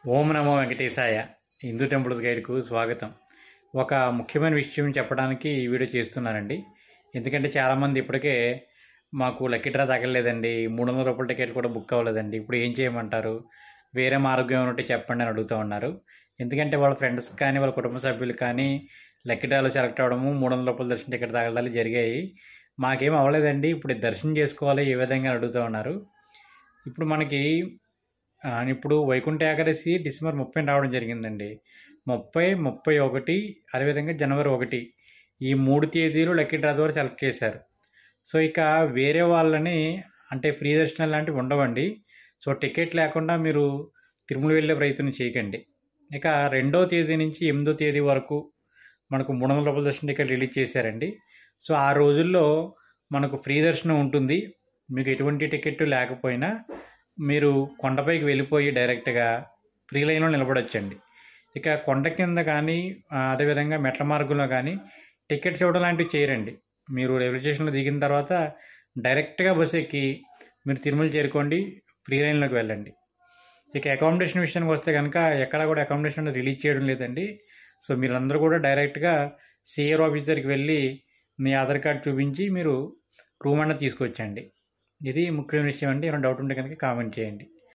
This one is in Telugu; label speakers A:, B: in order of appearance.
A: ఓం నమో వెంకటేశాయ. హిందూ టెంపుల్స్ గైడ్కు స్వాగతం. ఒక ముఖ్యమైన విషయం చెప్పడానికి ఈ వీడియో చేస్తున్నానండి. ఎందుకంటే చాలామంది ఇప్పటికే మాకు లక్కీ డ్రా తగలలేదండి, 300 రూపాయల టికెట్ కూడా బుక్ అవ్వలేదండి, ఇప్పుడు ఏం చేయమంటారు, వేరే మార్గం ఏమంటే చెప్పండి అని అడుగుతూ ఉన్నారు. ఎందుకంటే వాళ్ళ ఫ్రెండ్స్ కానీ వాళ్ళ కుటుంబ సభ్యులు కానీ లక్కీ డ్రాలో సెలెక్ట్ అవ్వడము, 300 రూపాయల దర్శన టికెట్ తగలడాలు జరిగాయి. మాకేం అవ్వలేదండి, ఇప్పుడు దర్శనం చేసుకోవాలి ఏ విధంగా అడుగుతూ ఉన్నారు. ఇప్పుడు మనకి ఇప్పుడు వైకుంఠ ఏకాదశి డిసెంబర్ 30 రావడం జరిగిందండి. 30, 31, అదేవిధంగా జనవరి 1 ఈ 3 తేదీలు లక్కీ డ్రా ద్వారా సెలెక్ట్ చేశారు. సో ఇక వేరే వాళ్ళని అంటే ఫ్రీ దర్శనాలు లాంటివి ఉండవండి. సో టికెట్ లేకుండా మీరు తిరుమల వెళ్ళే ప్రయత్నం చేయకండి. ఇక 2వ తేదీ నుంచి 8వ తేదీ వరకు మనకు 300 రూపాయల దర్శన టికెట్ రిలీజ్ చేశారండి. సో ఆ రోజుల్లో మనకు ఫ్రీ దర్శనం ఉంటుంది. మీకు ఎటువంటి టికెట్ లేకపోయినా మీరు కొండపైకి వెళ్ళిపోయి డైరెక్ట్గా ఫ్రీ లైన్లో నిలబడొచ్చండి. ఇక కొండ కింద కానీ అదేవిధంగా మెట్ల మార్గంలో కానీ టికెట్స్ ఇవ్వడం లాంటివి చేయరండి. మీరు రైల్వే స్టేషన్లో దిగిన తర్వాత డైరెక్ట్గా బస్ ఎక్కి మీరు తిరుమల చేరుకోండి, ఫ్రీ లైన్లోకి వెళ్ళండి. ఇక అకామిడేషన్ విషయానికి వస్తే కనుక ఎక్కడా కూడా అకామిడేషన్ రిలీజ్ చేయడం లేదండి. సో మీరందరూ కూడా డైరెక్ట్గా సిఆర్ ఆఫీస్ దగ్గరికి వెళ్ళి మీ ఆధార్ కార్డ్ చూపించి మీరు రూమ్ అన్నది తీసుకొచ్చండి. ఇది ముఖ్యమైన విషయం అండి. ఏమైనా డౌట్ ఉంటే కనుక కామెంట్ చేయండి.